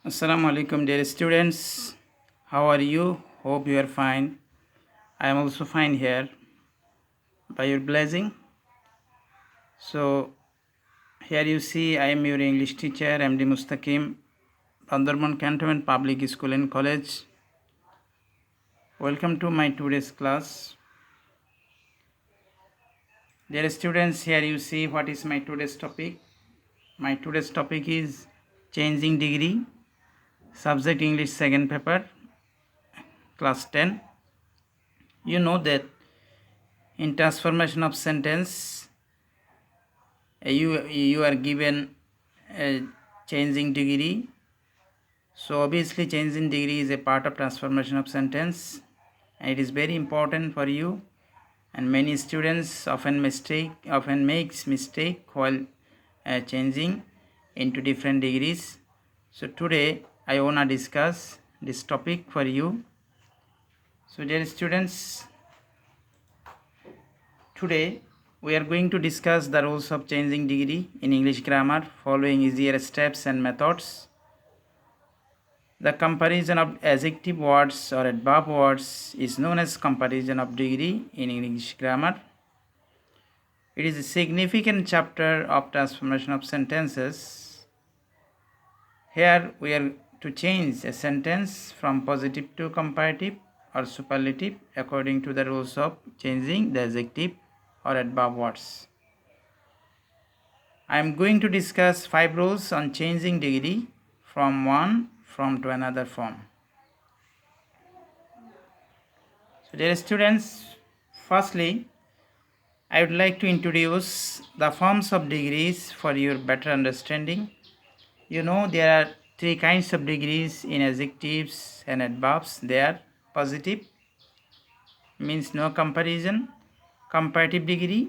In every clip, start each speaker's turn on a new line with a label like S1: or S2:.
S1: Assalamu alaikum, dear students. How are you? Hope you are fine. I am also fine here by your blessing. So, here you see I am your English teacher, MD Mostakim, Bandarban Cantonment Public School and College. Welcome to my today's class. Dear students, here you see what is my today's topic. My today's topic is changing degree, subject English second paper, class 10. You know that in transformation of sentence, you are given a changing degree. So obviously changing degree is a part of transformation of sentence, and it is very important for you, and many students often makes mistake while changing into different degrees. So today I wanna discuss this topic for you. So dear students, today we are going to discuss the rules of changing degree in English grammar following easier steps and methods. The comparison of adjective words or adverb words is known as comparison of degree in English grammar. It is a significant chapter of transformation of sentences. Here we are to change a sentence from positive to comparative or superlative according to the rules of changing the adjective or adverb words. I am going to discuss 5 rules on changing degree from one form to another form. So dear students, firstly, I would like to introduce the forms of degrees for your better understanding. You know there are 3 kinds of degrees in adjectives and adverbs. They are positive, means no comparison; comparative degree,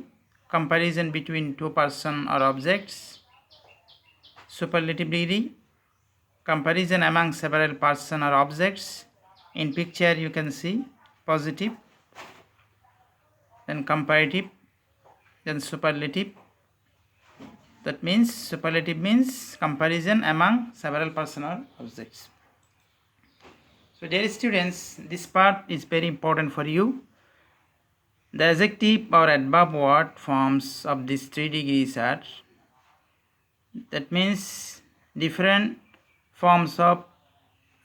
S1: comparison between 2 persons or objects; superlative degree, comparison among several persons or objects. In picture you can see positive, then comparative, then superlative. That means superlative means comparison among several persons or objects. So dear students, this part is very important for you. The adjective or adverb word forms of these 3 degrees are, that means different forms of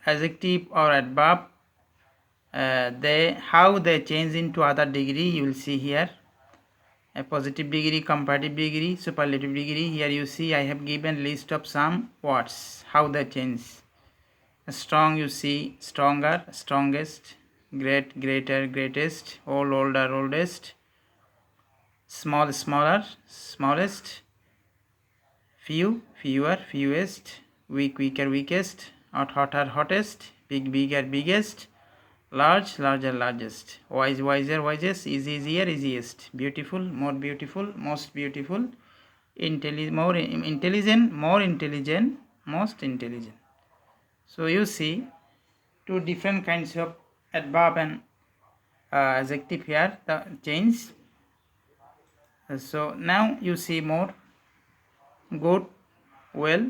S1: adjective or adverb, how they change into other degree you will see here. A positive degree, comparative degree, superlative degree. Here you see I have given list of some words, how they change. Strong you see stronger, strongest; great, greater, greatest; old, older, oldest; small, smaller, smallest; few, fewer, fewest; weak, weaker, weakest; hot, hotter, hottest; big, bigger, biggest; large, larger, largest; wise, wiser, wisest; easy, easier, easiest; beautiful, more beautiful, most beautiful; more intelligent, more intelligent, most intelligent. So you see 2 different kinds of adverb and adjective here, the change. So now you see more: good, well;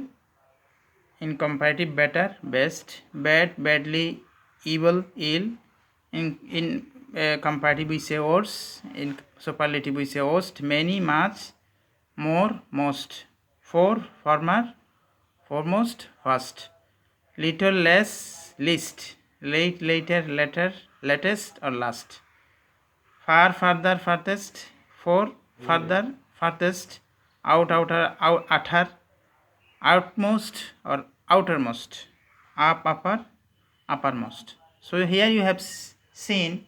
S1: in comparative, better, best; bad, badly; evil, ill; in comparative we say worse; in superlative we say worst; many, much; more, most; for, former; foremost, first; little, less, least; late, later, later, latest or last; far, farther, farthest; for, further, farthest; out, outer, utter; outmost or outermost; up, upper, uppermost. So here you have seen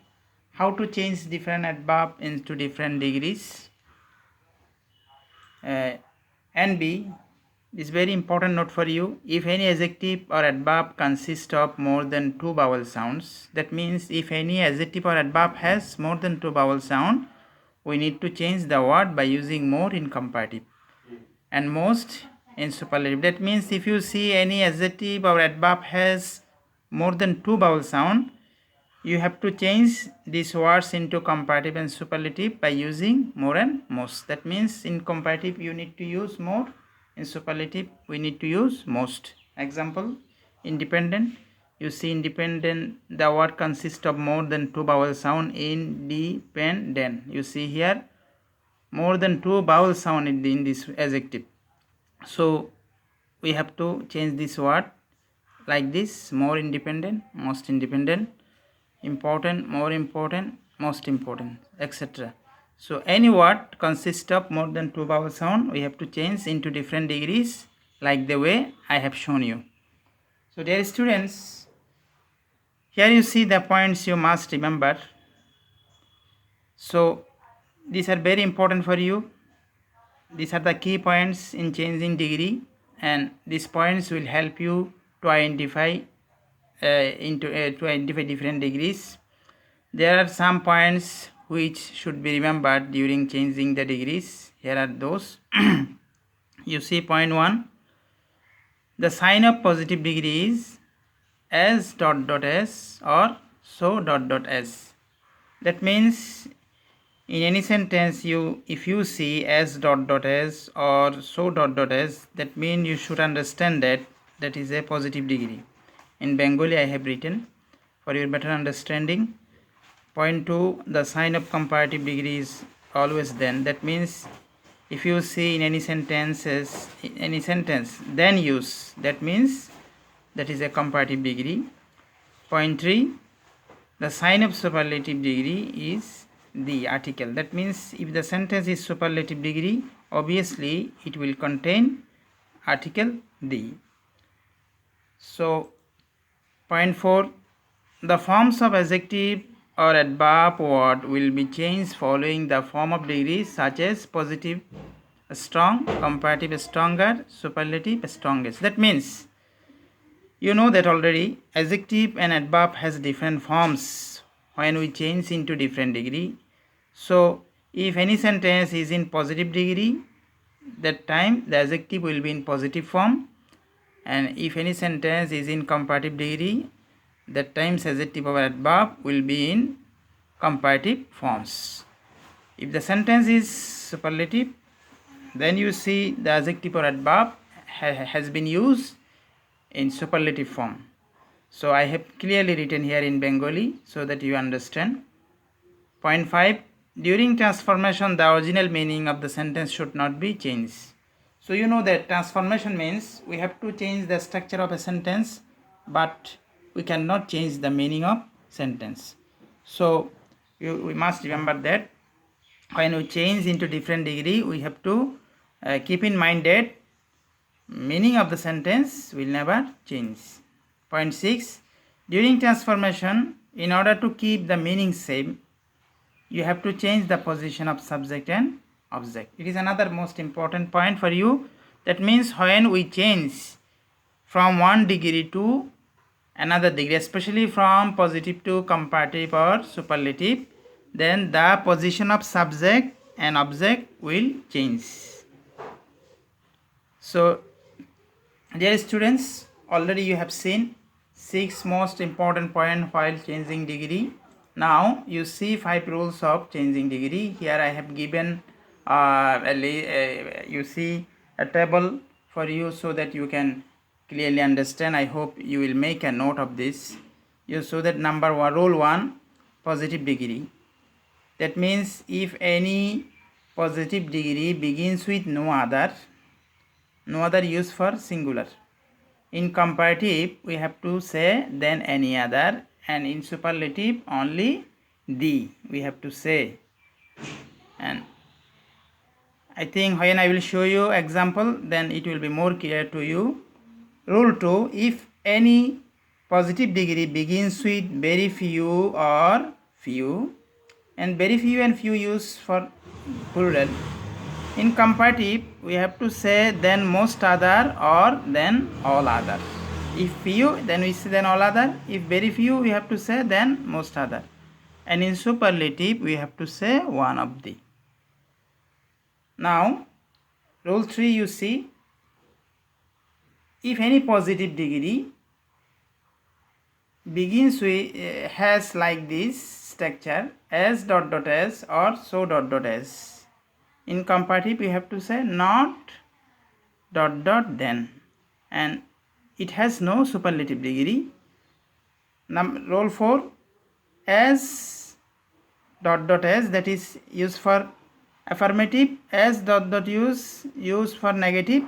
S1: how to change different adverb into different degrees. And B is very important note for you. If any adjective or adverb consists of more than 2 vowel sounds, that means if any adjective or adverb has more than 2 vowel sound, we need to change the word by using more in comparative and most in superlative. That means if you see any adjective or adverb has more than 2 vowel sound, you have to change these words into comparative and superlative by using more and most. That means in comparative you need to use more, in superlative we need to use most. Example, independent. You see independent, the word consists of more than 2 vowel sound. Independent. You see here more than 2 vowel sound in this adjective. So we have to change this word like this: more independent, most independent, important, more important, most important, etc. So any word consists of more than 2 vowel sound, we have to change into different degrees like the way I have shown you. So dear students, here you see the points you must remember. So these are very important for you. These are the key points in changing degree, and these points will help you to identify different degrees. There are some points which should be remembered during changing the degrees. Here are those. You see point 1. The sign of positive degree is as dot dot s or so dot dot s. That means in any sentence if you see as dot dot s or so dot dot s, that means you should understand that is a positive degree. In Bengali I have written for your better understanding. Point 2, the sign of comparative degree is always then. That means if you see in any sentence then use, that means that is a comparative degree. Point 3, the sign of superlative degree is the article. That means if the sentence is superlative degree, obviously it will contain article the. So point 4, the forms of adjective or adverb word will be changed following the form of degree, such as positive strong, comparative stronger, superlative strongest. That means you know that already adjective and adverb has different forms when we change into different degree. So if any sentence is in positive degree, that time the adjective will be in positive form, and if any sentence is in comparative degree, that times adjective or adverb will be in comparative forms. If the sentence is superlative, then you see the adjective or adverb has been used in superlative form. So I have clearly written here in Bengali so that you understand. Point 5, during transformation the original meaning of the sentence should not be changed. So you know that transformation means we have to change the structure of a sentence, but we cannot change the meaning of sentence. So we must remember that when we change into different degree, we have to keep in mind that meaning of the sentence will never change. Point 6, during transformation, in order to keep the meaning same, you have to change the position of subject and object. It is another most important point for you. That means when we change from one degree to another degree, especially from positive to comparative or superlative, then the position of subject and object will change. So dear students, already you have seen 6 most important points while changing degree. Now you see 5 rules of changing degree. Here I have given you see a table for you so that you can clearly understand. I hope you will make a note of this. You so that number 1, rule 1, positive degree. That means if any positive degree begins with no other use for singular. In comparative we have to say then any other, and in superlative only the we have to say. And I think when I will show you example, then it will be more clear to you. Rule 2, if any positive degree begins with very few or few, and very few and few use for plural. In comparative we have to say then most other or then all other. If few, then we say then all other. If very few, we have to say then most other. And in superlative we have to say one of the. Now rule 3, you see, if any positive degree begins with has like this structure as dot dot s or so dot dot s. In comparative we have to say not dot dot then, and it has no superlative degree. Rule 4, as dot dot as, that is used for affirmative, as dot dot used for negative.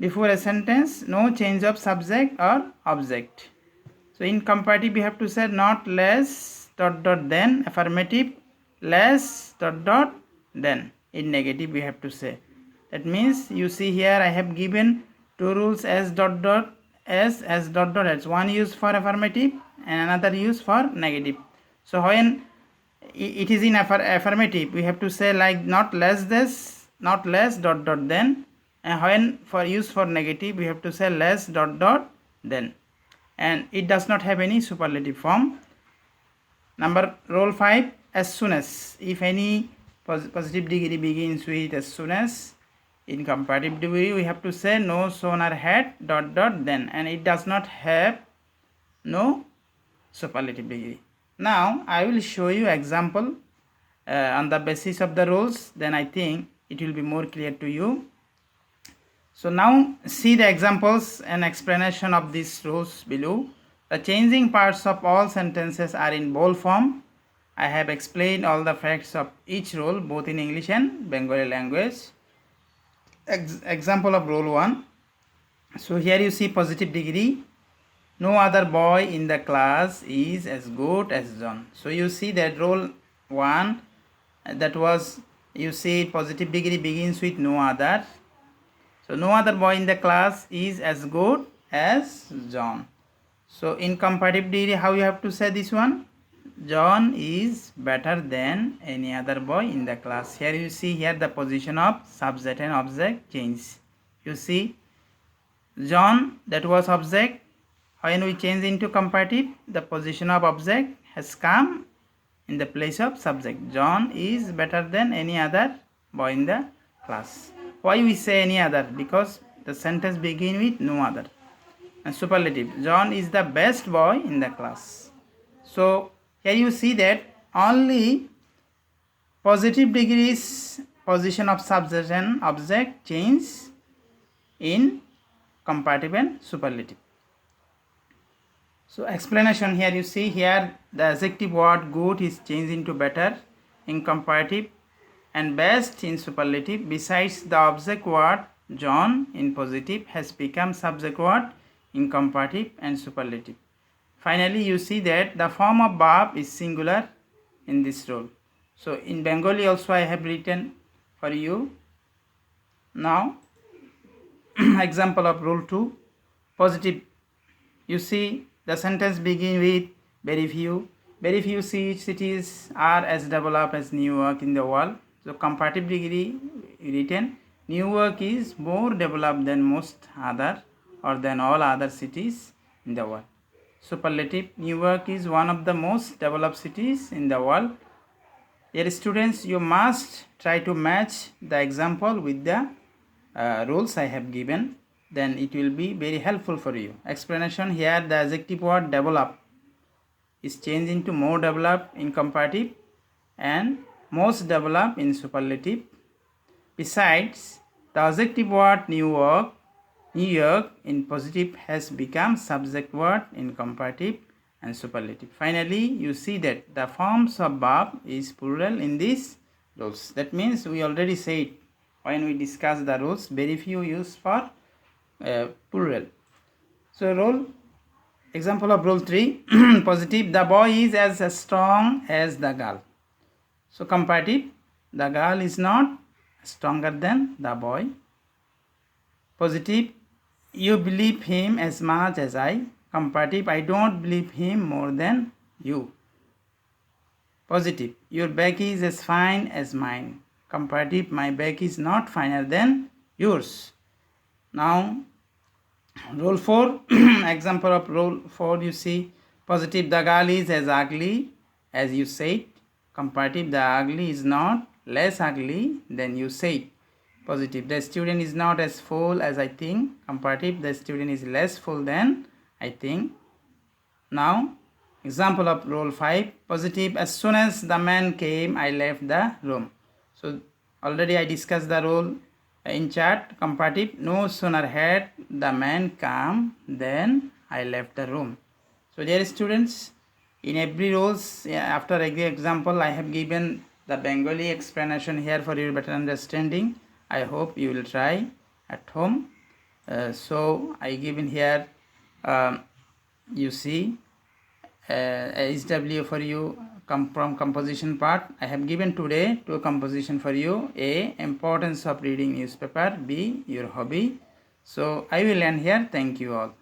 S1: Before a sentence, no change of subject or object. So in comparative we have to say not less dot dot than, affirmative less dot dot then. In negative we have to say. That means you see here I have given two rules, as dot dot as dot dot as, one used for affirmative and another used for negative. So when it is in affirmative we have to say like not less this, not less dot dot then, and when for use for negative we have to say less dot dot then, and it does not have any superlative form. Rule 5, as soon as, if any positive degree begins with as soon as. In comparative degree we have to say no sooner had dot dot then, and it does not have no superlative degree. Now I will show you example on the basis of the rules, then I think it will be more clear to you. So now see the examples and explanation of these rules below. The changing parts of all sentences are in bold form. I have explained all the facts of each rule both in English and Bengali language. Example of rule 1. So here you see positive degree. No other boy in the class is as good as John. So you see that rule 1, that was, you see positive degree begins with no other. So no other boy in the class is as good as John. So in comparative degree how you have to say this one? John is better than any other boy in the class. Here you see here the position of subject and object change. You see John, that was object. When we change into comparative, the position of object has come in the place of subject. John is better than any other boy in the class. Why we say any other? Because the sentence begins with no other. And superlative, John is the best boy in the class. So here you see that only positive degrees position of subject and object change in comparative and superlative. So explanation, here you see here the adjective word good is changed into better in comparative and best in superlative. Besides, the object word John in positive has become subject word in comparative and superlative. Finally, you see that the form of verb is singular in this rule. So in Bengali also I have written for you. Now example of rule 2, positive. You see the sentence begin with very few. Very few cities are as developed as New York in the world. So comparative degree written, New York is more developed than most other or than all other cities in the world. Superlative, New York is one of the most developed cities in the world. Dear students, you must try to match the example with the rules I have given. Then it will be very helpful for you. Explanation, here the adjective word develop is changed into more developed in comparative and most developed in superlative. Besides, the adjective word New York in positive has become subject word in comparative and superlative. Finally, you see that the forms of verb is plural in these rules. That means we already said when we discuss the rules, very few use for plural. So example of rule 3, positive, the boy is as strong as the girl. So comparative, the girl is not stronger than the boy. Positive, you believe him as much as I. Comparative, I don't believe him more than you. Positive, your bag is as fine as mine. Comparative, my bag is not finer than yours. Now rule 4, example of rule 4, you see positive, the girl is as ugly as you said. Comparative, the ugly is not less ugly than you said. Positive, the student is not as full as I think. Comparative, the student is less full than I think. Now example of rule 5, positive, as soon as the man came I left the room. So already I discussed the rule In chat comparative, no sooner had the man come than I left the room. So dear students, in every rows after every example I have given the Bengali explanation here for your better understanding. I hope you will try at home. So I given here you see HW for you from composition part. I have given today two composition for you. A, importance of reading newspaper. B, your hobby. So I will end here. Thank you all.